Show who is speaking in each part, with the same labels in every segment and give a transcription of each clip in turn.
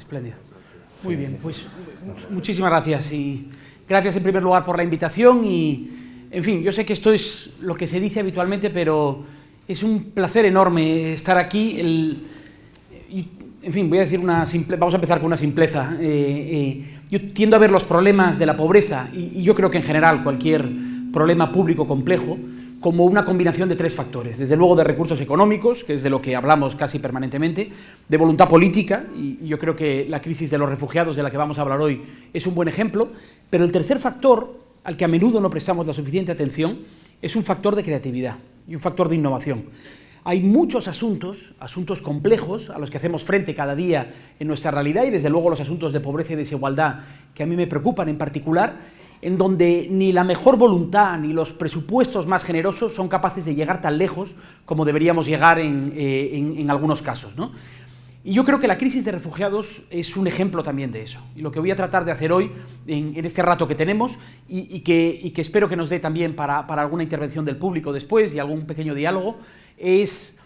Speaker 1: Espléndido. Muy bien, pues muchísimas gracias y gracias en primer lugar por la invitación y, en fin, yo sé que esto es lo que se dice habitualmente, pero es un placer enorme estar aquí. En fin, voy a decir vamos a empezar con una simpleza. Yo tiendo a ver los problemas de la pobreza y yo creo que en general cualquier problema público complejo como una combinación de tres factores, desde luego de recursos económicos, que es de lo que hablamos casi permanentemente, de voluntad política, y yo creo que la crisis de los refugiados de la que vamos a hablar hoy es un buen ejemplo, pero el tercer factor, al que a menudo no prestamos la suficiente atención, es un factor de creatividad y un factor de innovación. Hay muchos asuntos complejos a los que hacemos frente cada día en nuestra realidad y desde luego los asuntos de pobreza y desigualdad que a mí me preocupan en particular, en donde ni la mejor voluntad ni los presupuestos más generosos son capaces de llegar tan lejos como deberíamos llegar en algunos casos, ¿no? Y yo creo que la crisis de refugiados es un ejemplo también de eso. Y lo que voy a tratar de hacer hoy, en este rato que tenemos, y que espero que nos dé también para alguna intervención del público después y algún pequeño diálogo, es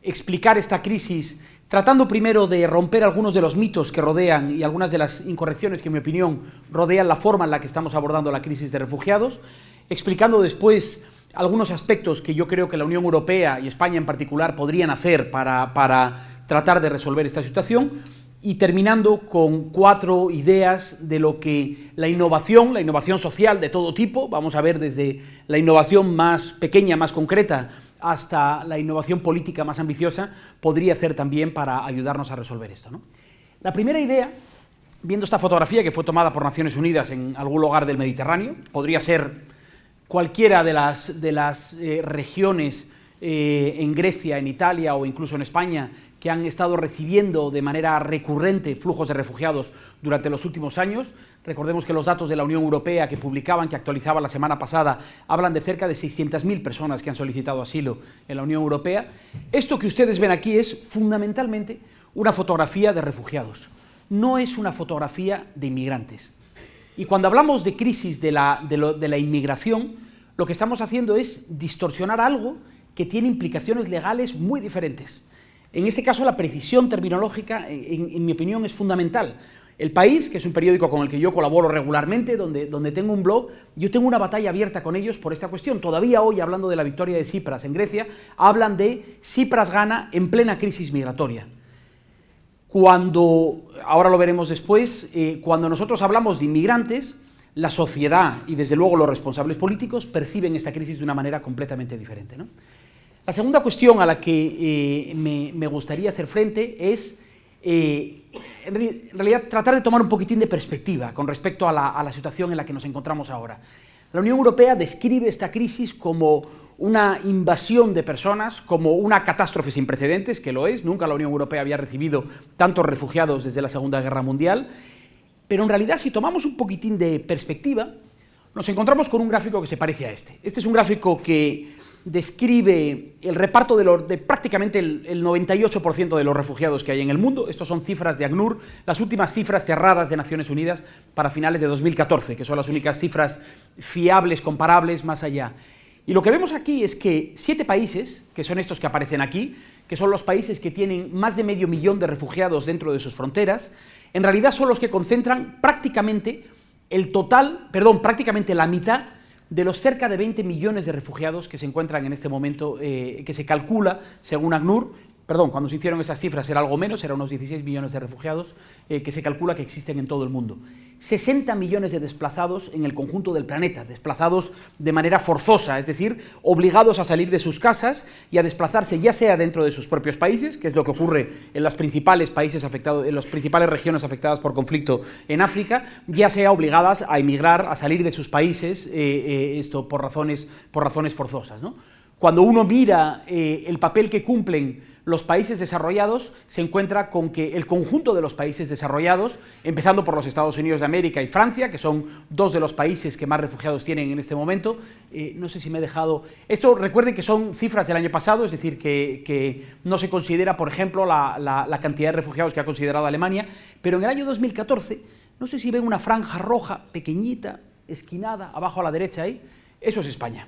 Speaker 1: explicar esta crisis tratando primero de romper algunos de los mitos que rodean y algunas de las incorrecciones que, en mi opinión, rodean la forma en la que estamos abordando la crisis de refugiados, explicando después algunos aspectos que yo creo que la Unión Europea y España en particular podrían hacer para tratar de resolver esta situación y terminando con 4 ideas de lo que la innovación social de todo tipo, vamos a ver desde la innovación más pequeña, más concreta, hasta la innovación política más ambiciosa, podría hacer también para ayudarnos a resolver esto, ¿no? La primera idea, viendo esta fotografía que fue tomada por Naciones Unidas en algún lugar del Mediterráneo, podría ser cualquiera de las regiones en Grecia, en Italia o incluso en España, que han estado recibiendo de manera recurrente flujos de refugiados durante los últimos años. Recordemos que los datos de la Unión Europea que actualizaban la semana pasada, hablan de cerca de 600.000 personas que han solicitado asilo en la Unión Europea. Esto que ustedes ven aquí es fundamentalmente una fotografía de refugiados, no es una fotografía de inmigrantes. Y cuando hablamos de crisis de la inmigración, lo que estamos haciendo es distorsionar algo que tiene implicaciones legales muy diferentes. En este caso, la precisión terminológica, en mi opinión, es fundamental. El País, que es un periódico con el que yo colaboro regularmente, donde tengo un blog, yo tengo una batalla abierta con ellos por esta cuestión. Todavía hoy, hablando de la victoria de Tsipras en Grecia, hablan de Tsipras gana en plena crisis migratoria. Ahora lo veremos después, cuando nosotros hablamos de inmigrantes, la sociedad y desde luego los responsables políticos perciben esta crisis de una manera completamente diferente, ¿no? La segunda cuestión a la que me gustaría hacer frente es, en realidad, tratar de tomar un poquitín de perspectiva con respecto a la situación en la que nos encontramos ahora. La Unión Europea describe esta crisis como una invasión de personas, como una catástrofe sin precedentes, que lo es. Nunca la Unión Europea había recibido tantos refugiados desde la Segunda Guerra Mundial, pero en realidad, si tomamos un poquitín de perspectiva, nos encontramos con un gráfico que se parece a este. Este es un gráfico que describe el reparto de prácticamente el 98% de los refugiados que hay en el mundo. Estos son cifras de ACNUR, las últimas cifras cerradas de Naciones Unidas para finales de 2014, que son las únicas cifras fiables, comparables, más allá. Y lo que vemos aquí es que 7 países, que son estos que aparecen aquí, que son los países que tienen más de 500.000 de refugiados dentro de sus fronteras, en realidad son los que concentran prácticamente prácticamente la mitad de los cerca de 20 millones de refugiados que se encuentran en este momento, que se calcula, según ACNUR, cuando se hicieron esas cifras era algo menos, eran unos 16 millones de refugiados, que se calcula que existen en todo el mundo. 60 millones de desplazados en el conjunto del planeta, desplazados de manera forzosa, es decir, obligados a salir de sus casas y a desplazarse ya sea dentro de sus propios países, que es lo que ocurre en los principales países afectados, en las principales regiones afectadas por conflicto en África, ya sea obligadas a emigrar, a salir de sus países, por razones forzosas, ¿no? Cuando uno mira el papel que cumplen los países desarrollados, se encuentra con que el conjunto de los países desarrollados, empezando por los Estados Unidos de América y Francia, que son 2 de los países que más refugiados tienen en este momento, no sé si me he dejado... Esto, recuerden que son cifras del año pasado, es decir, que no se considera, por ejemplo, la cantidad de refugiados que ha considerado Alemania, pero en el año 2014, no sé si ven una franja roja, pequeñita, esquinada, abajo a la derecha ahí, eso es España.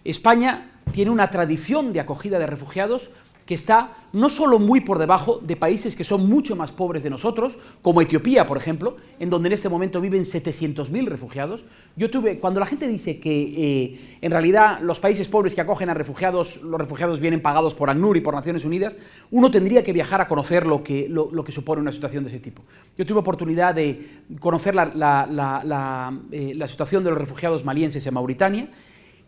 Speaker 1: España tiene una tradición de acogida de refugiados que está no solo muy por debajo de países que son mucho más pobres de nosotros, como Etiopía, por ejemplo, en donde en este momento viven 700.000 refugiados. Cuando la gente dice que en realidad los países pobres que acogen a refugiados, los refugiados vienen pagados por ACNUR y por Naciones Unidas, uno tendría que viajar a conocer lo que supone una situación de ese tipo. Yo tuve oportunidad de conocer la situación de los refugiados malienses en Mauritania,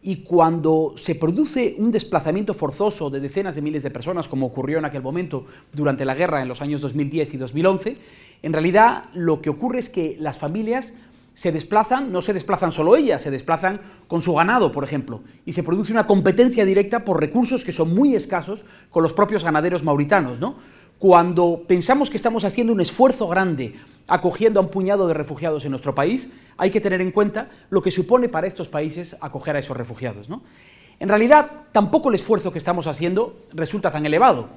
Speaker 1: y cuando se produce un desplazamiento forzoso de decenas de miles de personas, como ocurrió en aquel momento durante la guerra en los años 2010 y 2011, en realidad lo que ocurre es que las familias se desplazan, no se desplazan solo ellas, se desplazan con su ganado, por ejemplo, y se produce una competencia directa por recursos que son muy escasos con los propios ganaderos mauritanos, ¿no? Cuando pensamos que estamos haciendo un esfuerzo grande acogiendo a un puñado de refugiados en nuestro país, hay que tener en cuenta lo que supone para estos países acoger a esos refugiados, ¿no? En realidad, tampoco el esfuerzo que estamos haciendo resulta tan elevado.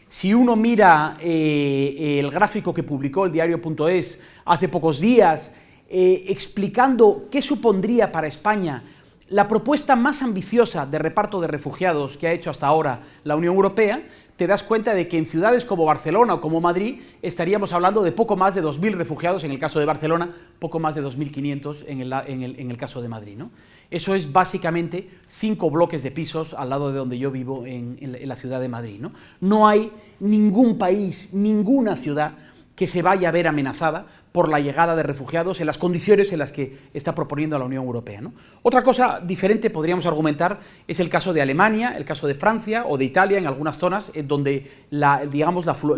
Speaker 1: Si uno mira el gráfico que publicó el diario.es hace pocos días, explicando qué supondría para España la propuesta más ambiciosa de reparto de refugiados que ha hecho hasta ahora la Unión Europea, te das cuenta de que en ciudades como Barcelona o como Madrid estaríamos hablando de poco más de 2.000 refugiados en el caso de Barcelona, poco más de 2.500 en el caso de Madrid, ¿no? Eso es básicamente 5 bloques de pisos al lado de donde yo vivo en la ciudad de Madrid, ¿no? No hay ningún país, ninguna ciudad que se vaya a ver amenazada por la llegada de refugiados en las condiciones en las que está proponiendo la Unión Europea, ¿no? Otra cosa diferente, podríamos argumentar, es el caso de Alemania, el caso de Francia o de Italia, en algunas zonas en donde la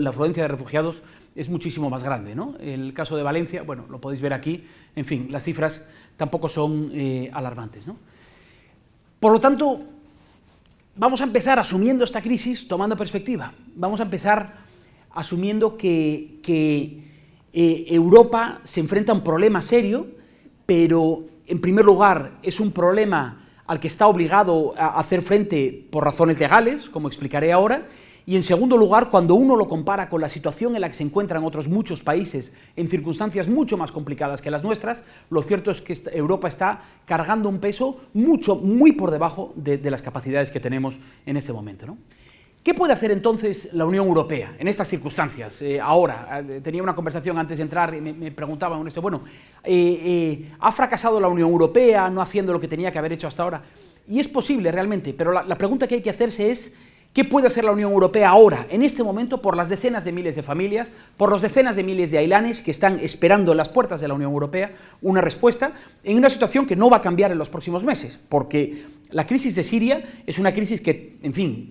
Speaker 1: afluencia de refugiados es muchísimo más grande, ¿no? El caso de Valencia, bueno, lo podéis ver aquí, en fin, las cifras tampoco son alarmantes, ¿no? Por lo tanto, vamos a empezar asumiendo esta crisis tomando perspectiva, vamos a empezar asumiendo que Europa se enfrenta a un problema serio, pero en primer lugar es un problema al que está obligado a hacer frente por razones legales, como explicaré ahora, y en segundo lugar, cuando uno lo compara con la situación en la que se encuentran otros muchos países en circunstancias mucho más complicadas que las nuestras, lo cierto es que Europa está cargando un peso muy por debajo de las capacidades que tenemos en este momento, ¿no? ¿Qué puede hacer entonces la Unión Europea en estas circunstancias? Ahora, tenía una conversación antes de entrar y me preguntaban esto, bueno, ¿ha fracasado la Unión Europea no haciendo lo que tenía que haber hecho hasta ahora? Y es posible realmente, pero la pregunta que hay que hacerse es, ¿qué puede hacer la Unión Europea ahora, en este momento, por las decenas de miles de familias, por los decenas de miles de ailanes que están esperando en las puertas de la Unión Europea una respuesta en una situación que no va a cambiar en los próximos meses? Porque la crisis de Siria es una crisis que, en fin,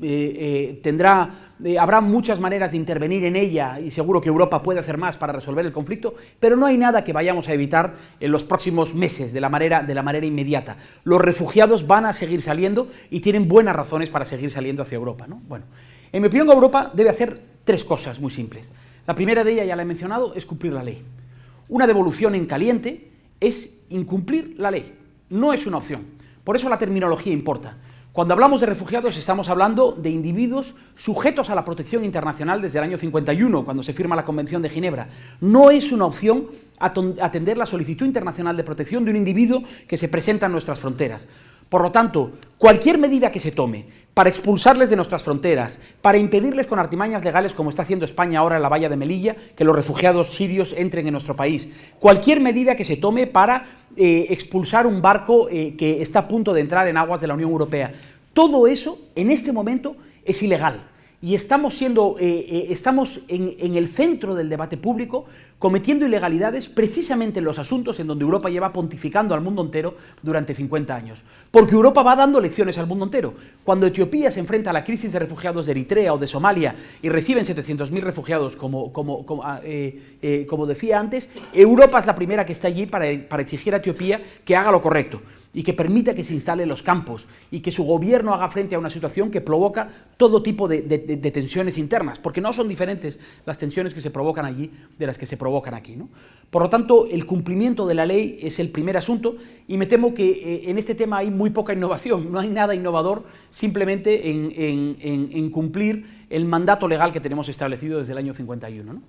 Speaker 1: habrá muchas maneras de intervenir en ella y seguro que Europa puede hacer más para resolver el conflicto, pero no hay nada que vayamos a evitar en los próximos meses de la manera inmediata. Los refugiados van a seguir saliendo y tienen buenas razones para seguir saliendo hacia Europa, ¿no? Bueno, en mi opinión, Europa debe hacer 3 cosas muy simples. La primera de ellas, ya la he mencionado, es cumplir la ley. Una devolución en caliente es incumplir la ley, no es una opción. Por eso la terminología importa. Cuando hablamos de refugiados estamos hablando de individuos sujetos a la protección internacional desde el año 51, cuando se firma la Convención de Ginebra. No es una opción atender la solicitud internacional de protección de un individuo que se presenta en nuestras fronteras. Por lo tanto, cualquier medida que se tome para expulsarles de nuestras fronteras, para impedirles con artimañas legales, como está haciendo España ahora en la valla de Melilla, que los refugiados sirios entren en nuestro país, cualquier medida que se tome para expulsar un barco que está a punto de entrar en aguas de la Unión Europea, todo eso en este momento es ilegal. Y estamos en el centro del debate público, cometiendo ilegalidades precisamente en los asuntos en donde Europa lleva pontificando al mundo entero durante 50 años. Porque Europa va dando lecciones al mundo entero. Cuando Etiopía se enfrenta a la crisis de refugiados de Eritrea o de Somalia y reciben 700.000 refugiados, como decía antes, Europa es la primera que está allí para exigir a Etiopía que haga lo correcto y que permita que se instalen los campos y que su gobierno haga frente a una situación que provoca todo tipo de tensiones internas, porque no son diferentes las tensiones que se provocan allí de las que se provocan aquí, ¿no? Por lo tanto, el cumplimiento de la ley es el primer asunto y me temo que en este tema hay muy poca innovación, no hay nada innovador simplemente en cumplir el mandato legal que tenemos establecido desde el año 51, ¿no?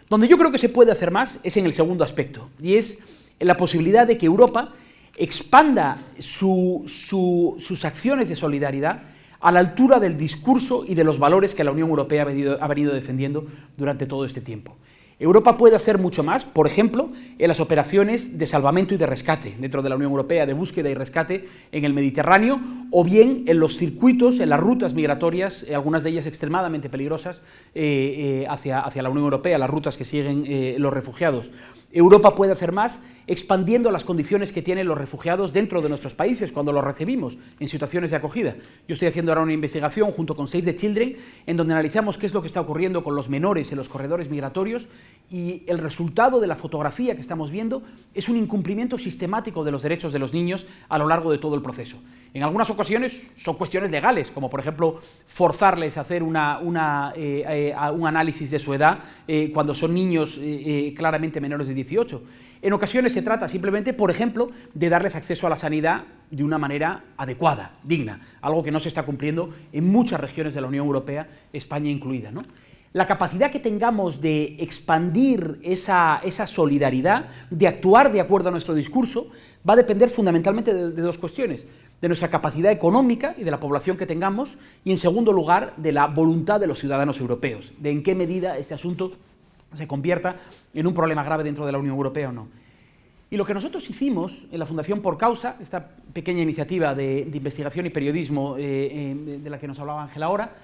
Speaker 1: Donde yo creo que se puede hacer más es en el segundo aspecto, y es en la posibilidad de que Europa expanda sus acciones de solidaridad a la altura del discurso y de los valores que la Unión Europea ha venido defendiendo durante todo este tiempo. Europa puede hacer mucho más, por ejemplo, en las operaciones de salvamento y de rescate dentro de la Unión Europea, de búsqueda y rescate en el Mediterráneo, o bien en los circuitos, en las rutas migratorias, algunas de ellas extremadamente peligrosas, hacia la Unión Europea, las rutas que siguen los refugiados. Europa puede hacer más expandiendo las condiciones que tienen los refugiados dentro de nuestros países cuando los recibimos en situaciones de acogida. Yo estoy haciendo ahora una investigación junto con Save the Children en donde analizamos qué es lo que está ocurriendo con los menores en los corredores migratorios, y el resultado de la fotografía que estamos viendo es un incumplimiento sistemático de los derechos de los niños a lo largo de todo el proceso. En algunas ocasiones son cuestiones legales, como por ejemplo forzarles a hacer un análisis de su edad cuando son niños claramente menores de 18. En ocasiones se trata simplemente, por ejemplo, de darles acceso a la sanidad de una manera adecuada, digna, algo que no se está cumpliendo en muchas regiones de la Unión Europea, España incluida, ¿no? La capacidad que tengamos de expandir esa solidaridad, de actuar de acuerdo a nuestro discurso, va a depender fundamentalmente de dos cuestiones: de nuestra capacidad económica y de la población que tengamos, y en segundo lugar, de la voluntad de los ciudadanos europeos, de en qué medida este asunto se convierta en un problema grave dentro de la Unión Europea o no. Y lo que nosotros hicimos en la Fundación Por Causa, esta pequeña iniciativa de investigación y periodismo de la que nos hablaba Ángela ahora,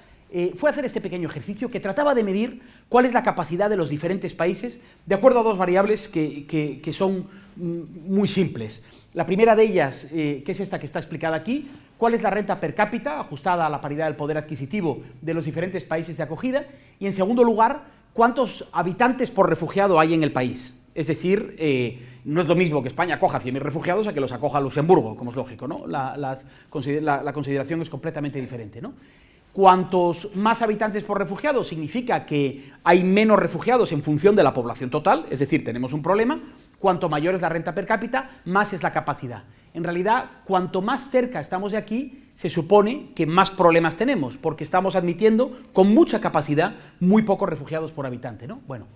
Speaker 1: fue hacer este pequeño ejercicio que trataba de medir cuál es la capacidad de los diferentes países de acuerdo a dos variables que son muy simples. La primera de ellas, que es esta que está explicada aquí: cuál es la renta per cápita ajustada a la paridad del poder adquisitivo de los diferentes países de acogida, y en segundo lugar, cuántos habitantes por refugiado hay en el país. Es decir, no es lo mismo que España acoja 100.000 refugiados a que los acoja Luxemburgo, como es lógico, ¿no? La consideración es completamente diferente, ¿no? Cuantos más habitantes por refugiado significa que hay menos refugiados en función de la población total, es decir, tenemos un problema. Cuanto mayor es la renta per cápita, más es la capacidad. En realidad, cuanto más cerca estamos de aquí, se supone que más problemas tenemos, porque estamos admitiendo con mucha capacidad muy pocos refugiados por habitante, ¿no? Bueno,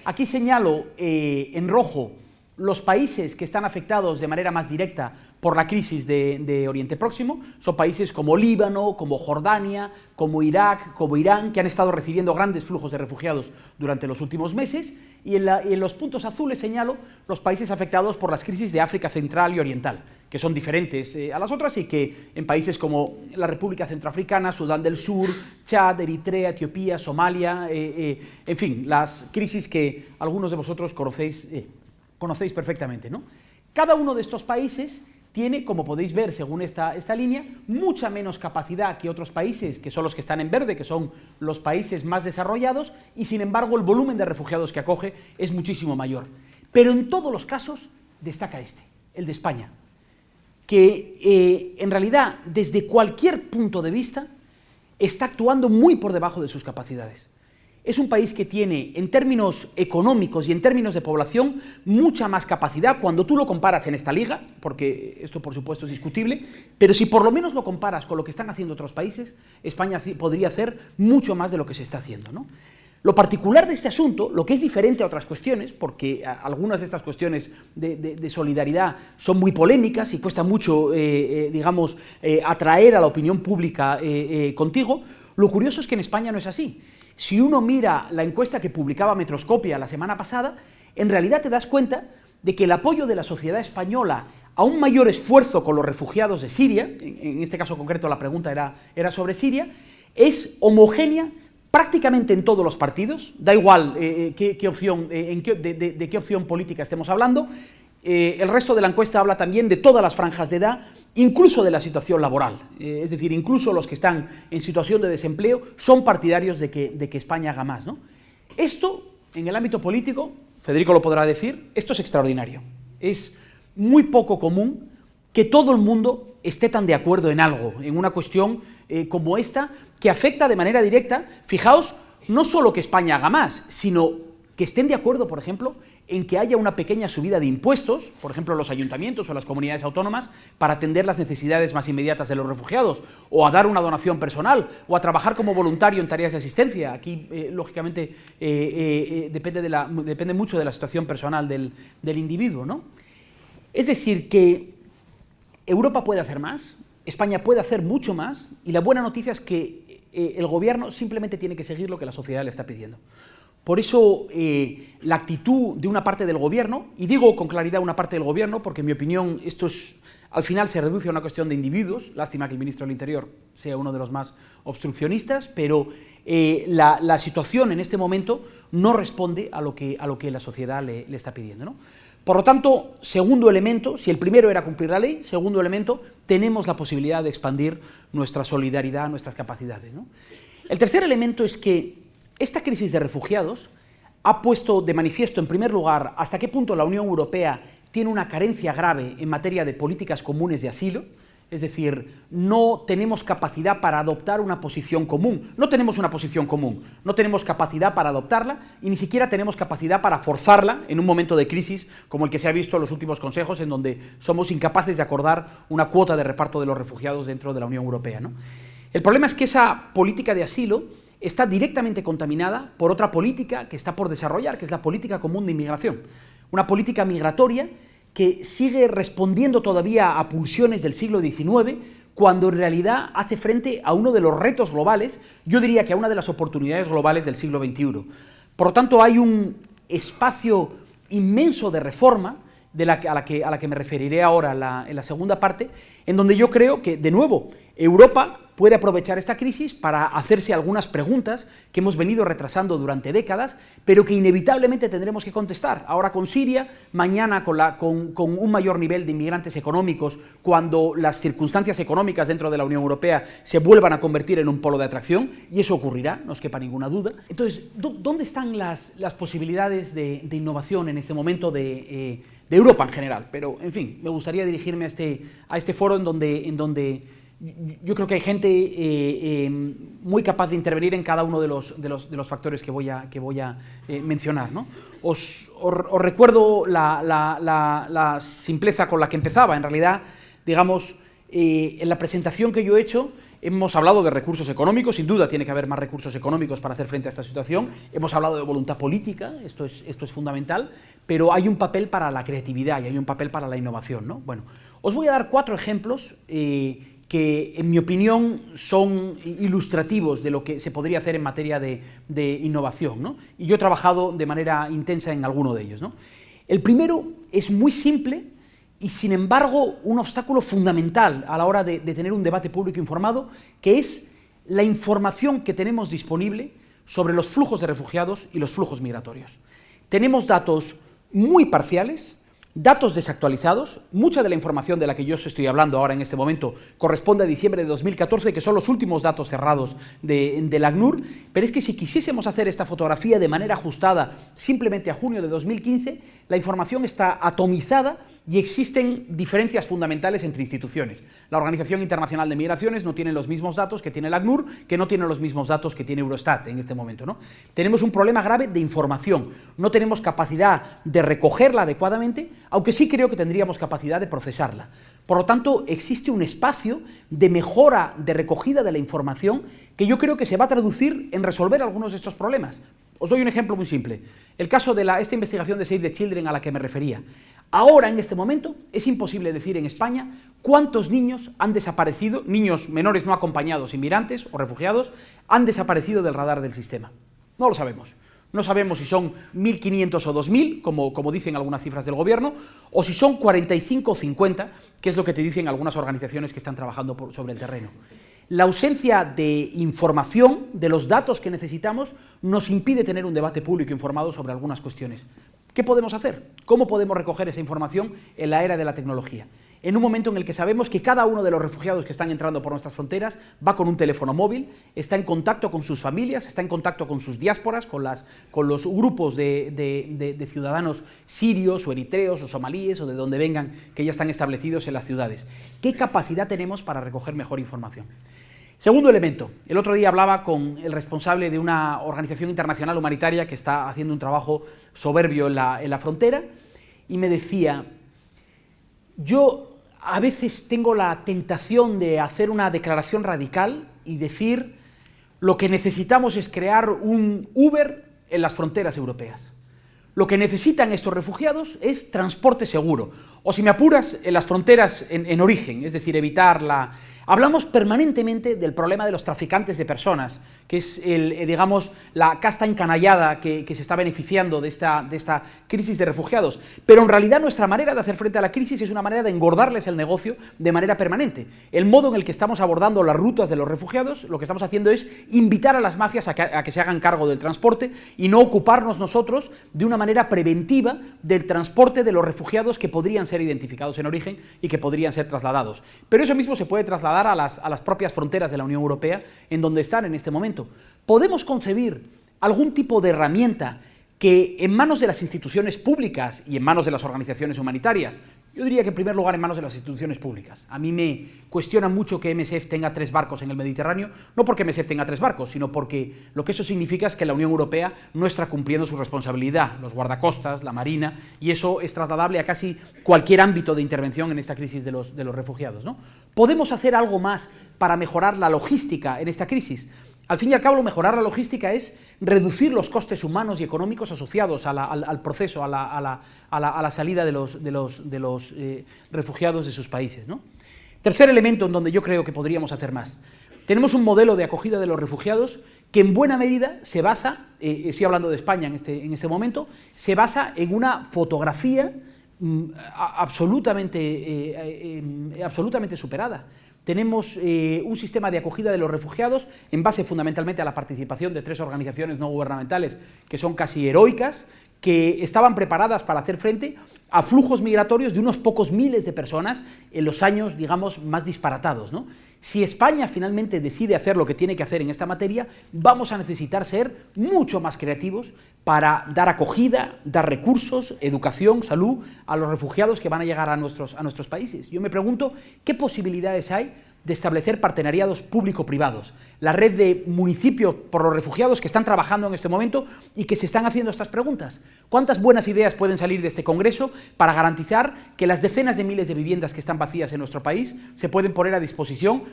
Speaker 1: aquí señalo en rojo los países que están afectados de manera más directa por la crisis de Oriente Próximo. Son países como Líbano, como Jordania, como Irak, como Irán, que han estado recibiendo grandes flujos de refugiados durante los últimos meses, y en los puntos azules señalo los países afectados por las crisis de África Central y Oriental, que son diferentes a las otras, y que en países como la República Centroafricana, Sudán del Sur, Chad, Eritrea, Etiopía, Somalia, en fin, las crisis que algunos de vosotros conocéis perfectamente, ¿no? Cada uno de estos países tiene, como podéis ver según esta línea, mucha menos capacidad que otros países, que son los que están en verde, que son los países más desarrollados, y sin embargo el volumen de refugiados que acoge es muchísimo mayor. Pero en todos los casos destaca el de España, que en realidad, desde cualquier punto de vista, está actuando muy por debajo de sus capacidades. Es un país que tiene, en términos económicos y en términos de población, mucha más capacidad cuando tú lo comparas en esta liga, porque esto por supuesto es discutible, pero si por lo menos lo comparas con lo que están haciendo otros países, España podría hacer mucho más de lo que se está haciendo, ¿no? Lo particular de este asunto, lo que es diferente a otras cuestiones, porque algunas de estas cuestiones de solidaridad son muy polémicas y cuesta mucho, digamos, atraer a la opinión pública contigo, lo curioso es que en España no es así. Si uno mira la encuesta que publicaba Metroscopia la semana pasada, en realidad te das cuenta de que el apoyo de la sociedad española a un mayor esfuerzo con los refugiados de Siria, en este caso concreto la pregunta era sobre Siria, es homogénea prácticamente en todos los partidos, da igual de qué opción política estemos hablando. El resto de la encuesta habla también de todas las franjas de edad, incluso de la situación laboral, es decir, incluso los que están en situación de desempleo son partidarios de que España haga más, ¿no? Esto, en el ámbito político, Federico lo podrá decir, esto es extraordinario. Es muy poco común que todo el mundo esté tan de acuerdo en algo, en una cuestión como esta, que afecta de manera directa. Fijaos, no solo que España haga más, sino que estén de acuerdo, por ejemplo, en que haya una pequeña subida de impuestos, por ejemplo, los ayuntamientos o las comunidades autónomas, para atender las necesidades más inmediatas de los refugiados, o a dar una donación personal, o a trabajar como voluntario en tareas de asistencia. Aquí, lógicamente, depende mucho de la situación personal del individuo, ¿no? Es decir, que Europa puede hacer más, España puede hacer mucho más, y la buena noticia es que el gobierno simplemente tiene que seguir lo que la sociedad le está pidiendo. Por eso la actitud de una parte del gobierno, y digo con claridad una parte del gobierno, porque en mi opinión esto al final se reduce a una cuestión de individuos, lástima que el ministro del Interior sea uno de los más obstruccionistas, pero la situación en este momento no responde a lo que la sociedad le está pidiendo, ¿no? Por lo tanto, segundo elemento, si el primero era cumplir la ley, segundo elemento, tenemos la posibilidad de expandir nuestra solidaridad, nuestras capacidades, ¿no? El tercer elemento es que esta crisis de refugiados ha puesto de manifiesto, en primer lugar, hasta qué punto la Unión Europea tiene una carencia grave en materia de políticas comunes de asilo, es decir, no tenemos capacidad para adoptar una posición común, no tenemos una posición común, no tenemos capacidad para adoptarla y ni siquiera tenemos capacidad para forzarla en un momento de crisis como el que se ha visto en los últimos consejos, en donde somos incapaces de acordar una cuota de reparto de los refugiados dentro de la Unión Europea, ¿no? El problema es que esa política de asilo está directamente contaminada por otra política que está por desarrollar, que es la política común de inmigración, una política migratoria que sigue respondiendo todavía a pulsiones del siglo XIX, cuando en realidad hace frente a uno de los retos globales, yo diría que a una de las oportunidades globales del siglo XXI. Por lo tanto, hay un espacio inmenso de reforma, a la que me referiré ahora en la segunda parte, en donde yo creo que, de nuevo, Europa puede aprovechar esta crisis para hacerse algunas preguntas que hemos venido retrasando durante décadas, pero que inevitablemente tendremos que contestar. Ahora con Siria, mañana con un mayor nivel de inmigrantes económicos, cuando las circunstancias económicas dentro de la Unión Europea se vuelvan a convertir en un polo de atracción, y eso ocurrirá, no os quepa ninguna duda. Entonces, ¿dónde están las posibilidades de innovación en este momento de Europa en general? Pero, en fin, me gustaría dirigirme a este foro en donde yo creo que hay gente muy capaz de intervenir en cada uno de los factores que voy a mencionar, ¿no? Os recuerdo la simpleza con la que empezaba. En realidad, digamos, en la presentación que yo he hecho, hemos hablado de recursos económicos, sin duda tiene que haber más recursos económicos para hacer frente a esta situación, hemos hablado de voluntad política, esto es fundamental, pero hay un papel para la creatividad y hay un papel para la innovación, ¿no? Bueno, os voy a dar 4 ejemplos que en mi opinión son ilustrativos de lo que se podría hacer en materia de innovación, ¿no? Y yo he trabajado de manera intensa en alguno de ellos, ¿no? El primero es muy simple y, sin embargo, un obstáculo fundamental a la hora de tener un debate público informado, que es la información que tenemos disponible sobre los flujos de refugiados y los flujos migratorios. Tenemos datos muy parciales, datos desactualizados. Mucha de la información de la que yo os estoy hablando ahora en este momento corresponde a diciembre de 2014, que son los últimos datos cerrados del ACNUR, pero es que si quisiésemos hacer esta fotografía de manera ajustada simplemente a junio de 2015, la información está atomizada y existen diferencias fundamentales entre instituciones. La Organización Internacional de Migraciones no tiene los mismos datos que tiene el ACNUR, que no tiene los mismos datos que tiene Eurostat en este momento, ¿no? Tenemos un problema grave de información, no tenemos capacidad de recogerla adecuadamente, aunque sí creo que tendríamos capacidad de procesarla. Por lo tanto, existe un espacio de mejora, de recogida de la información, que yo creo que se va a traducir en resolver algunos de estos problemas. Os doy un ejemplo muy simple. El caso de esta investigación de Save the Children a la que me refería. Ahora, en este momento, es imposible decir en España cuántos niños han desaparecido, niños menores no acompañados, inmigrantes o refugiados, han desaparecido del radar del sistema. No lo sabemos. No sabemos si son 1.500 o 2.000, como dicen algunas cifras del gobierno, o si son 45 o 50, que es lo que te dicen algunas organizaciones que están trabajando sobre el terreno. La ausencia de información, de los datos que necesitamos, nos impide tener un debate público informado sobre algunas cuestiones. ¿Qué podemos hacer? ¿Cómo podemos recoger esa información en la era de la tecnología? En un momento en el que sabemos que cada uno de los refugiados que están entrando por nuestras fronteras va con un teléfono móvil, está en contacto con sus familias, está en contacto con sus diásporas, con los grupos de ciudadanos sirios o eritreos o somalíes o de donde vengan, que ya están establecidos en las ciudades. ¿Qué capacidad tenemos para recoger mejor información? Segundo elemento, el otro día hablaba con el responsable de una organización internacional humanitaria que está haciendo un trabajo soberbio en la frontera y me decía: yo a veces tengo la tentación de hacer una declaración radical y decir lo que necesitamos es crear un Uber en las fronteras europeas. Lo que necesitan estos refugiados es transporte seguro, o si me apuras, en las fronteras en origen, es decir, evitar la... Hablamos permanentemente del problema de los traficantes de personas, que es, digamos, la casta encanallada que se está beneficiando de esta crisis de refugiados. Pero en realidad nuestra manera de hacer frente a la crisis es una manera de engordarles el negocio de manera permanente. El modo en el que estamos abordando las rutas de los refugiados, lo que estamos haciendo es invitar a las mafias a que se hagan cargo del transporte y no ocuparnos nosotros de una manera preventiva del transporte de los refugiados que podrían ser identificados en origen y que podrían ser trasladados. Pero eso mismo se puede trasladar a las propias fronteras de la Unión Europea, en donde están en este momento. ¿Podemos concebir algún tipo de herramienta que en manos de las instituciones públicas y en manos de las organizaciones humanitarias, yo diría que en primer lugar en manos de las instituciones públicas? A mí me cuestiona mucho que MSF tenga 3 barcos en el Mediterráneo, no porque MSF tenga 3 barcos, sino porque lo que eso significa es que la Unión Europea no está cumpliendo su responsabilidad, los guardacostas, la marina, y eso es trasladable a casi cualquier ámbito de intervención en esta crisis de los refugiados, ¿no? ¿Podemos hacer algo más para mejorar la logística en esta crisis? Al fin y al cabo, mejorar la logística es reducir los costes humanos y económicos asociados al proceso, a la salida de los refugiados de sus países, ¿no? Tercer elemento en donde yo creo que podríamos hacer más. Tenemos un modelo de acogida de los refugiados que en buena medida se basa, estoy hablando de España en este momento, se basa en una fotografía absolutamente superada. Tenemos un sistema de acogida de los refugiados en base fundamentalmente a la participación de 3 organizaciones no gubernamentales que son casi heroicas, que estaban preparadas para hacer frente a flujos migratorios de unos pocos miles de personas en los años, digamos, más disparatados, ¿no? Si España finalmente decide hacer lo que tiene que hacer en esta materia, vamos a necesitar ser mucho más creativos para dar acogida, dar recursos, educación, salud a los refugiados que van a llegar a nuestros países. Yo me pregunto qué posibilidades hay de establecer partenariados público-privados, la red de municipios por los refugiados que están trabajando en este momento y que se están haciendo estas preguntas. ¿Cuántas buenas ideas pueden salir de este Congreso para garantizar que las decenas de miles de viviendas que están vacías en nuestro país se pueden poner a disposición?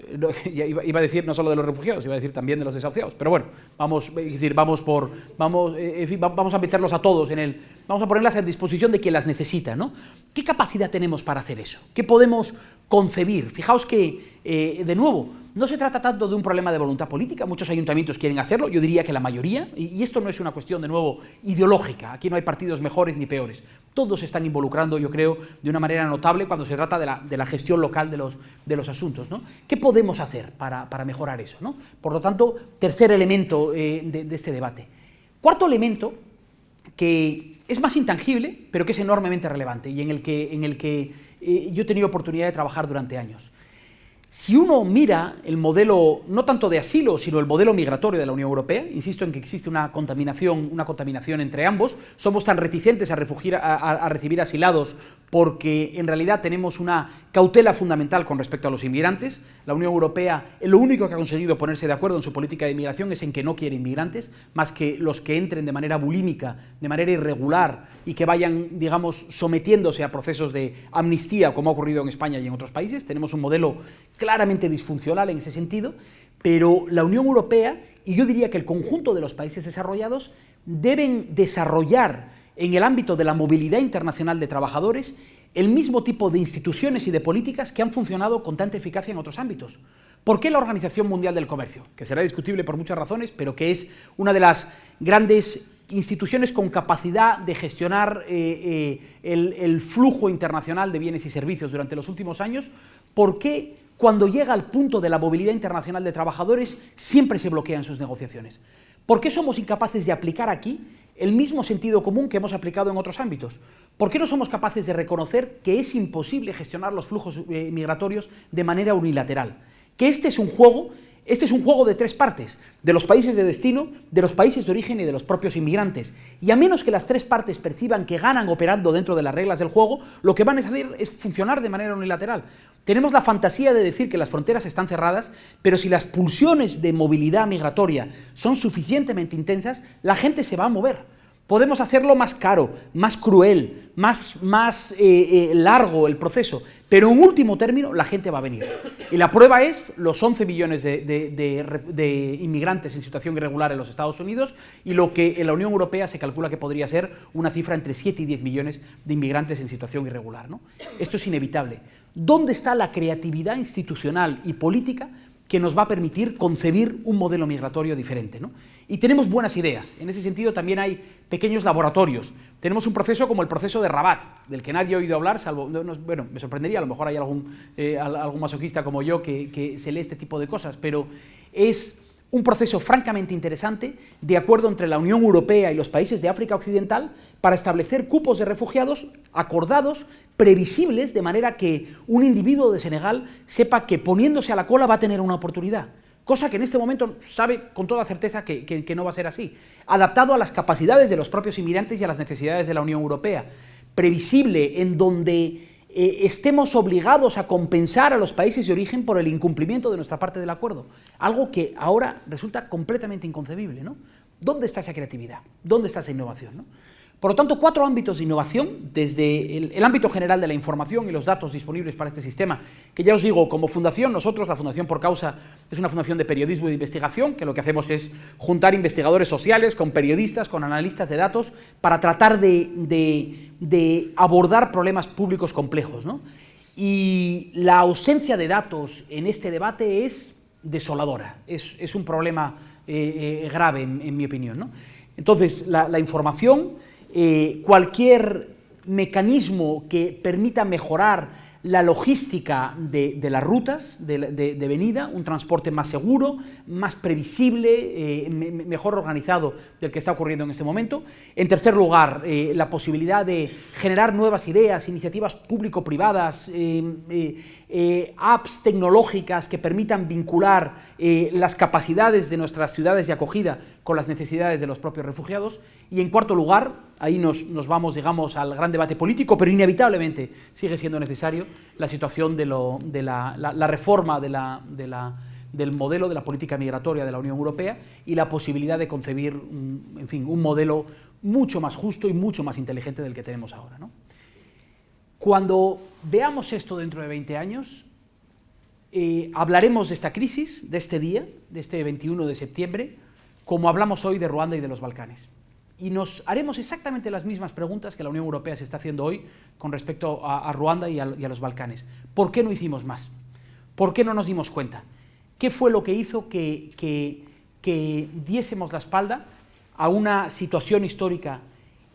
Speaker 1: Iba a decir no solo de los refugiados, iba a decir también de los desahuciados, pero bueno, vamos a meterlos a todos vamos a ponerlas a disposición de quien las necesita, ¿no? ¿Qué capacidad tenemos para hacer eso? ¿Qué podemos concebir? Fijaos que, de nuevo, no se trata tanto de un problema de voluntad política, muchos ayuntamientos quieren hacerlo, yo diría que la mayoría, y esto no es una cuestión, de nuevo, ideológica, aquí no hay partidos mejores ni peores, todos se están involucrando, yo creo, de una manera notable cuando se trata de la gestión local de los asuntos, ¿no? ¿Qué podemos hacer para mejorar eso, ¿no? Por lo tanto, tercer elemento de este debate. Cuarto elemento, que es más intangible, pero que es enormemente relevante y en el que yo he tenido oportunidad de trabajar durante años. Si uno mira el modelo, no tanto de asilo, sino el modelo migratorio de la Unión Europea, insisto en que existe una contaminación entre ambos, somos tan reticentes a recibir asilados porque en realidad tenemos una cautela fundamental con respecto a los inmigrantes. La Unión Europea lo único que ha conseguido ponerse de acuerdo en su política de inmigración es en que no quiere inmigrantes, más que los que entren de manera bulímica, de manera irregular y que vayan, digamos, sometiéndose a procesos de amnistía, como ha ocurrido en España y en otros países. Tenemos un modelo claramente disfuncional en ese sentido, pero la Unión Europea, y yo diría que el conjunto de los países desarrollados, deben desarrollar en el ámbito de la movilidad internacional de trabajadores el mismo tipo de instituciones y de políticas que han funcionado con tanta eficacia en otros ámbitos. ¿Por qué la Organización Mundial del Comercio? Que será discutible por muchas razones, pero que es una de las grandes instituciones con capacidad de gestionar el flujo internacional de bienes y servicios durante los últimos años. ¿Por qué cuando llega al punto de la movilidad internacional de trabajadores siempre se bloquean sus negociaciones? ¿Por qué somos incapaces de aplicar aquí el mismo sentido común que hemos aplicado en otros ámbitos? ¿Por qué no somos capaces de reconocer que es imposible gestionar los flujos migratorios de manera unilateral? Que este es un juego de 3 partes, de los países de destino, de los países de origen y de los propios inmigrantes. Y a menos que las 3 partes perciban que ganan operando dentro de las reglas del juego, lo que van a hacer es funcionar de manera unilateral. Tenemos la fantasía de decir que las fronteras están cerradas, pero si las pulsiones de movilidad migratoria son suficientemente intensas, la gente se va a mover. Podemos hacerlo más caro, más cruel, más largo el proceso, pero en último término la gente va a venir. Y la prueba es los 11 millones de inmigrantes en situación irregular en los Estados Unidos y lo que en la Unión Europea se calcula que podría ser una cifra entre 7 y 10 millones de inmigrantes en situación irregular, ¿no? Esto es inevitable. ¿Dónde está la creatividad institucional y política que nos va a permitir concebir un modelo migratorio diferente, ¿no? Y tenemos buenas ideas. En ese sentido también hay pequeños laboratorios. Tenemos un proceso como el proceso de Rabat, del que nadie ha oído hablar, salvo, bueno, me sorprendería, a lo mejor hay algún masoquista como yo que se lee este tipo de cosas, pero es un proceso francamente interesante de acuerdo entre la Unión Europea y los países de África Occidental para establecer cupos de refugiados acordados, previsibles, de manera que un individuo de Senegal sepa que poniéndose a la cola va a tener una oportunidad, cosa que en este momento sabe con toda certeza que no va a ser así, adaptado a las capacidades de los propios inmigrantes y a las necesidades de la Unión Europea, previsible, en donde estemos obligados a compensar a los países de origen por el incumplimiento de nuestra parte del acuerdo, algo que ahora resulta completamente inconcebible, ¿no? ¿Dónde está esa creatividad? ¿Dónde está esa innovación, ¿no? Por lo tanto, 4 ámbitos de innovación, desde el ámbito general de la información y los datos disponibles para este sistema, que ya os digo, como fundación, nosotros, la Fundación Por Causa, es una fundación de periodismo y de investigación, que lo que hacemos es juntar investigadores sociales con periodistas, con analistas de datos, para tratar de abordar problemas públicos complejos, ¿no? Y la ausencia de datos en este debate es desoladora, es un problema grave, en mi opinión, ¿no? Entonces, la información, cualquier mecanismo que permita mejorar la logística de las rutas de venida, un transporte más seguro, más previsible, mejor organizado del que está ocurriendo en este momento. En tercer lugar, la posibilidad de generar nuevas ideas, iniciativas público-privadas, apps tecnológicas que permitan vincular las capacidades de nuestras ciudades de acogida con las necesidades de los propios refugiados. Y en cuarto lugar, ahí nos vamos, digamos, al gran debate político, pero inevitablemente sigue siendo necesario la situación de la reforma del modelo de la política migratoria de la Unión Europea y la posibilidad de concebir, en fin, un modelo mucho más justo y mucho más inteligente del que tenemos ahora, ¿no? Cuando veamos esto dentro de 20 años, hablaremos de esta crisis, de este día, de este 21 de septiembre, como hablamos hoy de Ruanda y de los Balcanes. Y nos haremos exactamente las mismas preguntas que la Unión Europea se está haciendo hoy con respecto a Ruanda y a los Balcanes. ¿Por qué no hicimos más? ¿Por qué no nos dimos cuenta? ¿Qué fue lo que hizo que diésemos la espalda a una situación histórica?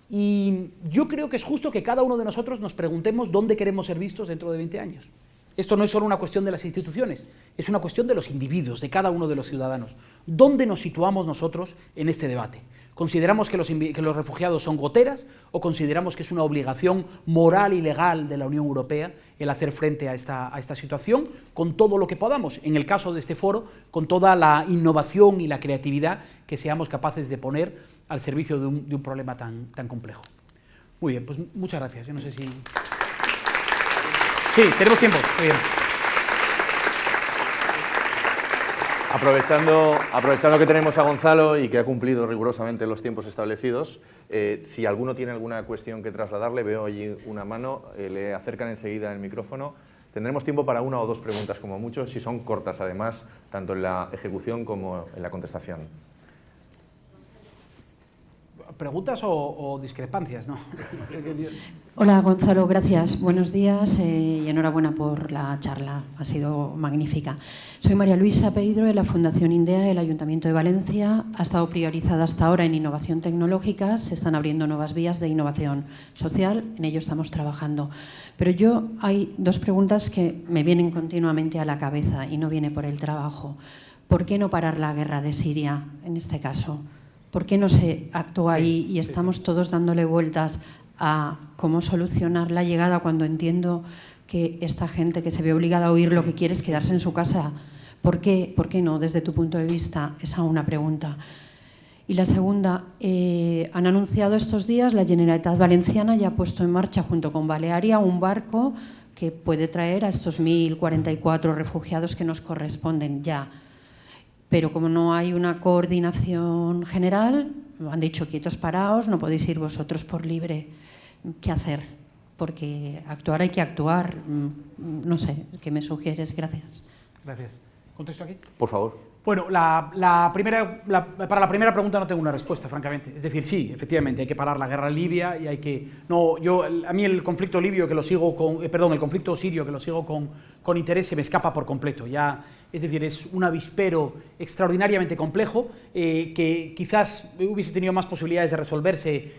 Speaker 1: Y yo creo que es justo que cada uno de nosotros nos preguntemos dónde queremos ser vistos dentro de 20 años. Esto no es solo una cuestión de las instituciones, es una cuestión de los individuos, de cada uno de los ciudadanos. ¿Dónde nos situamos nosotros en este debate? ¿Consideramos que los refugiados son goteras o consideramos que es una obligación moral y legal de la Unión Europea el hacer frente a esta situación con todo lo que podamos? En el caso de este foro, con toda la innovación y la creatividad que seamos capaces de poner al servicio de un problema tan complejo. Muy bien, pues muchas gracias. Yo no sé si... Sí, tenemos tiempo. Muy bien.
Speaker 2: Aprovechando que tenemos a Gonzalo y que ha cumplido rigurosamente los tiempos establecidos, si alguno tiene alguna cuestión que trasladarle, veo allí una mano, le acercan enseguida el micrófono. Tendremos tiempo para 1 o 2 preguntas como mucho, si son cortas además, tanto en la ejecución como en la contestación.
Speaker 1: ¿Preguntas o discrepancias, no?
Speaker 3: Hola Gonzalo, gracias. Buenos días y enhorabuena por la charla, ha sido magnífica. Soy María Luisa Peidro de la Fundación INDEA del Ayuntamiento de Valencia. Ha estado priorizada hasta ahora en innovación tecnológica, se están abriendo nuevas vías de innovación social, en ello estamos trabajando. Pero hay 2 preguntas que me vienen continuamente a la cabeza y no viene por el trabajo. ¿Por qué no parar la guerra de Siria en este caso? ¿Por qué no se actúa ahí y estamos todos dándole vueltas a cómo solucionar la llegada cuando entiendo que esta gente que se ve obligada a huir lo que quiere es quedarse en su casa? ¿Por qué no, desde tu punto de vista? Esa es una pregunta. Y la segunda, han anunciado estos días, la Generalitat Valenciana ya ha puesto en marcha junto con Balearia un barco que puede traer a estos 1.044 refugiados que nos corresponden ya. Pero como no hay una coordinación general, han dicho quietos paraos, no podéis ir vosotros por libre. ¿Qué hacer? Porque actuar hay que actuar. No sé, ¿qué me sugieres? Gracias.
Speaker 1: Gracias. ¿Contesto aquí?
Speaker 2: Por favor.
Speaker 1: Bueno, para la primera pregunta no tengo una respuesta, francamente. Es decir, sí, efectivamente, hay que parar la guerra en Libia y hay que... No, a mí el conflicto libio que lo sigo con... el conflicto sirio que lo sigo con interés se me escapa por completo. Ya, es decir, es un avispero extraordinariamente complejo que quizás hubiese tenido más posibilidades de resolverse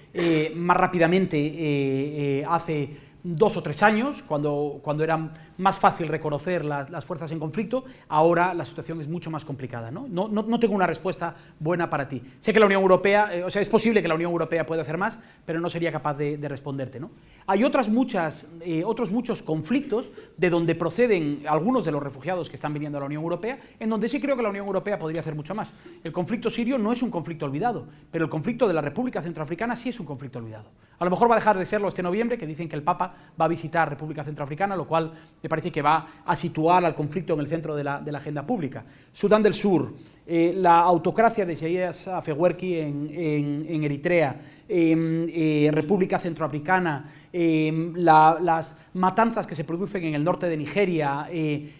Speaker 1: más rápidamente hace 2 o 3 años, cuando era más fácil reconocer las fuerzas en conflicto. Ahora la situación es mucho más complicada, ¿no? No tengo una respuesta buena para ti. Sé que la Unión Europea, es posible que la Unión Europea pueda hacer más, pero no sería capaz de responderte, ¿no? Hay otros muchos conflictos de donde proceden algunos de los refugiados que están viniendo a la Unión Europea, en donde sí creo que la Unión Europea podría hacer mucho más. El conflicto sirio no es un conflicto olvidado, pero el conflicto de la República Centroafricana sí es un conflicto olvidado. A lo mejor va a dejar de serlo este noviembre, que dicen que el Papa va a visitar República Centroafricana, lo cual me parece que va a situar al conflicto en el centro de la agenda pública. Sudán del Sur, la autocracia de Isaias Afewerki en Eritrea, República Centroafricana, las matanzas que se producen en el norte de Nigeria,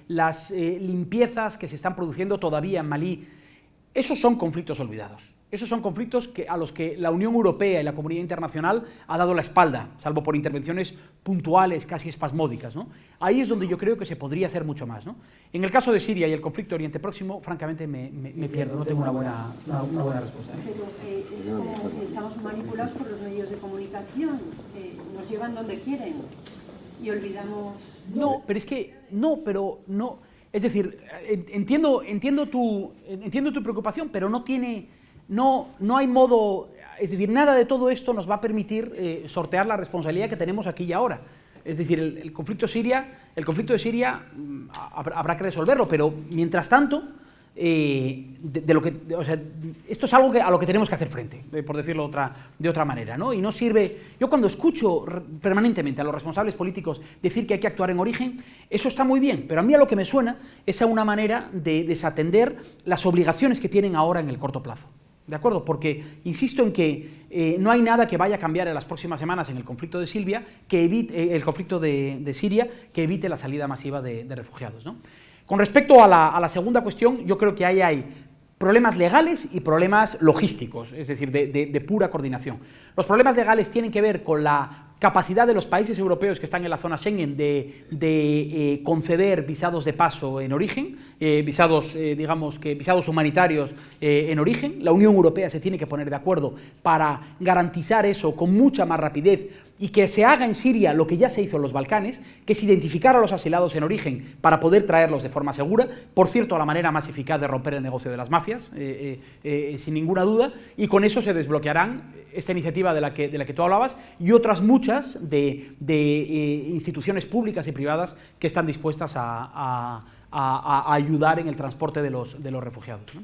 Speaker 1: las limpiezas que se están produciendo todavía en Malí, esos son conflictos olvidados. Esos son conflictos a los que la Unión Europea y la comunidad internacional ha dado la espalda, salvo por intervenciones puntuales, casi espasmódicas, ¿no? Ahí es donde yo creo que se podría hacer mucho más, ¿no? En el caso de Siria y el conflicto de Oriente Próximo, francamente me pierdo, no tengo una buena respuesta.
Speaker 3: Pero es como si estamos manipulados por los medios de comunicación, nos llevan donde quieren y olvidamos...
Speaker 1: No, pero es que... No. Es decir, entiendo tu preocupación, pero no hay modo, es decir, nada de todo esto nos va a permitir sortear la responsabilidad que tenemos aquí y ahora. Es decir, el conflicto de Siria habrá que resolverlo, pero mientras tanto, esto es algo a lo que tenemos que hacer frente, por decirlo de otra manera, ¿no? Y no sirve... Yo cuando escucho permanentemente a los responsables políticos decir que hay que actuar en origen, eso está muy bien, pero a mí a lo que me suena es a una manera de desatender las obligaciones que tienen ahora en el corto plazo. ¿De acuerdo? Porque insisto en que no hay nada que vaya a cambiar en las próximas semanas en el conflicto de Siria que evite la salida masiva de refugiados, ¿no? Con respecto a la segunda cuestión, yo creo que ahí hay problemas legales y problemas logísticos, es decir, de pura coordinación. Los problemas legales tienen que ver con la capacidad de los países europeos que están en la zona Schengen de conceder visados de paso en origen, visados humanitarios en origen. La Unión Europea se tiene que poner de acuerdo para garantizar eso con mucha más rapidez y que se haga en Siria lo que ya se hizo en los Balcanes, que es identificar a los asilados en origen para poder traerlos de forma segura. Por cierto, la manera más eficaz de romper el negocio de las mafias, sin ninguna duda, y con eso se desbloquearán esta iniciativa de la que tú hablabas y otras muchas de instituciones públicas y privadas que están dispuestas a ayudar en el transporte de los refugiados, ¿no?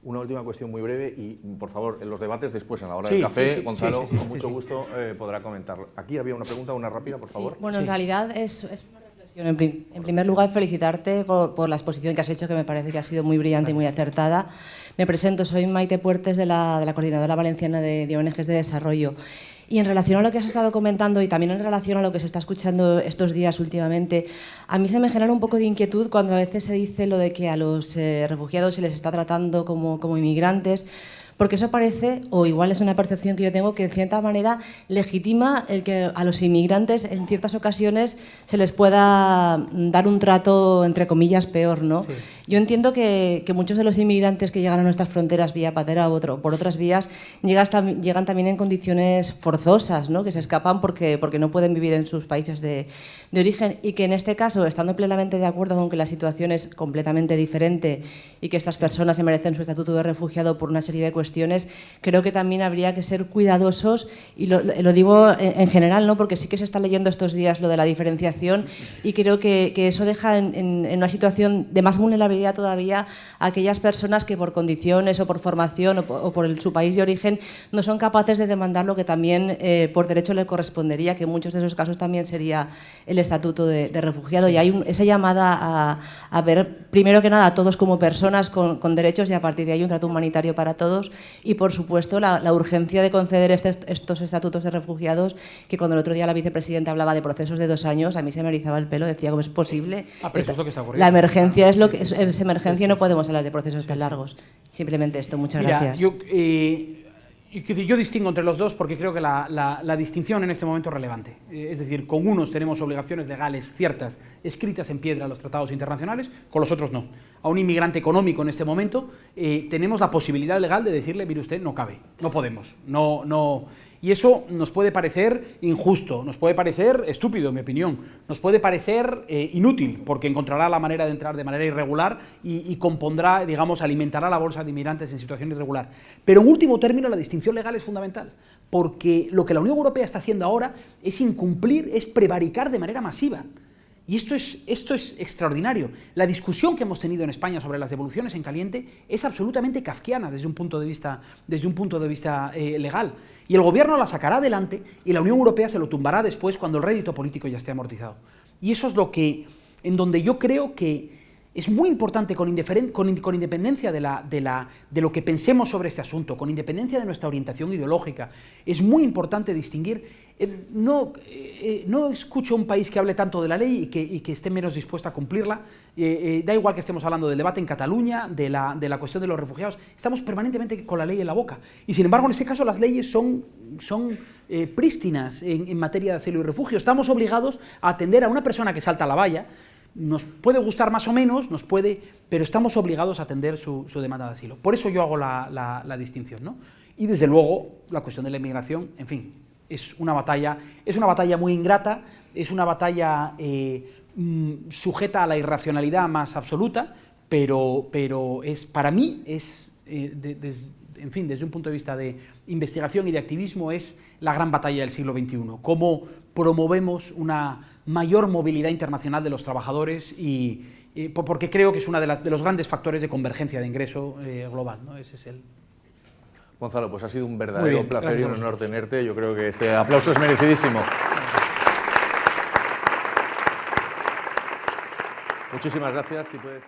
Speaker 2: Una última cuestión muy breve y, por favor, en los debates después, en la hora del café, Gonzalo, con mucho gusto podrá comentarlo. Aquí había una pregunta, una rápida, por favor.
Speaker 4: Bueno, en realidad es una reflexión. En primer lugar, felicitarte por la exposición que has hecho, que me parece que ha sido muy brillante y muy acertada. Me presento, soy Maite Puertes, de la Coordinadora Valenciana de ONGs de Desarrollo. Y en relación a lo que has estado comentando y también en relación a lo que se está escuchando estos días últimamente, a mí se me genera un poco de inquietud cuando a veces se dice lo de que a los refugiados se les está tratando como inmigrantes, porque eso parece, o igual es una percepción que yo tengo, que en cierta manera legitima el que a los inmigrantes en ciertas ocasiones se les pueda dar un trato, entre comillas, peor, ¿no? Sí. Yo entiendo que muchos de los inmigrantes que llegan a nuestras fronteras vía patera o por otras vías llegan también en condiciones forzosas, ¿no? Que se escapan porque no pueden vivir en sus países de origen, y que en este caso, estando plenamente de acuerdo con que la situación es completamente diferente y que estas personas se merecen su estatuto de refugiado por una serie de cuestiones, creo que también habría que ser cuidadosos, y lo digo en general, ¿no? Porque sí que se está leyendo estos días lo de la diferenciación, y creo que eso deja en una situación de más vulnerabilidad responsabilidad todavía a aquellas personas que por condiciones o por formación o por su país de origen no son capaces de demandar lo que también por derecho le correspondería, que en muchos de esos casos también sería el estatuto de refugiado. Y hay esa llamada a ver, primero que nada, a todos como personas con derechos, y a partir de ahí un trato humanitario para todos, y por supuesto la urgencia de conceder estos estatutos de refugiados, que cuando el otro día la vicepresidenta hablaba de procesos de 2 años, a mí se me erizaba el pelo, decía, ¿cómo es posible?
Speaker 1: Pero eso es lo que está ocurriendo.
Speaker 4: La emergencia es emergencia y no podemos hablar de procesos tan largos. Simplemente esto, muchas gracias.
Speaker 1: Yo distingo entre los dos porque creo que la distinción en este momento es relevante. Es decir, con unos tenemos obligaciones legales ciertas, escritas en piedra en los tratados internacionales, con los otros no. A un inmigrante económico en este momento tenemos la posibilidad legal de decirle, mire usted, no cabe, no podemos, no. Y eso nos puede parecer injusto, nos puede parecer estúpido, en mi opinión, nos puede parecer inútil, porque encontrará la manera de entrar de manera irregular y compondrá, digamos, alimentará la bolsa de inmigrantes en situación irregular. Pero en último término, la distinción legal es fundamental, porque lo que la Unión Europea está haciendo ahora es incumplir, es prevaricar de manera masiva. Y esto es extraordinario. La discusión que hemos tenido en España sobre las devoluciones en caliente es absolutamente kafkiana desde un punto de vista legal. Y el gobierno la sacará adelante y la Unión Europea se lo tumbará después cuando el rédito político ya esté amortizado. Y eso es en donde yo creo que es muy importante, con independencia de lo que pensemos sobre este asunto, con independencia de nuestra orientación ideológica, es muy importante distinguir. No escucho un país que hable tanto de la ley y que esté menos dispuesto a cumplirla. Da igual que estemos hablando del debate en Cataluña, de la cuestión de los refugiados, estamos permanentemente con la ley en la boca. Y sin embargo, en este caso, las leyes son prístinas en materia de asilo y refugio. Estamos obligados a atender a una persona que salta la valla. Nos puede gustar más o menos, pero estamos obligados a atender su demanda de asilo. Por eso yo hago la distinción, ¿no? Y desde luego, la cuestión de la inmigración, en fin, es una batalla muy ingrata, es una batalla sujeta a la irracionalidad más absoluta, pero para mí en fin, desde un punto de vista de investigación y de activismo, es la gran batalla del siglo XXI. Cómo promovemos una mayor movilidad internacional de los trabajadores porque creo que es uno de los grandes factores de convergencia de ingreso global, ¿no? Ese es el...
Speaker 2: Gonzalo, pues ha sido un verdadero placer y un honor tenerte. Yo creo que este aplauso es merecidísimo. Muchísimas gracias. Si puedes...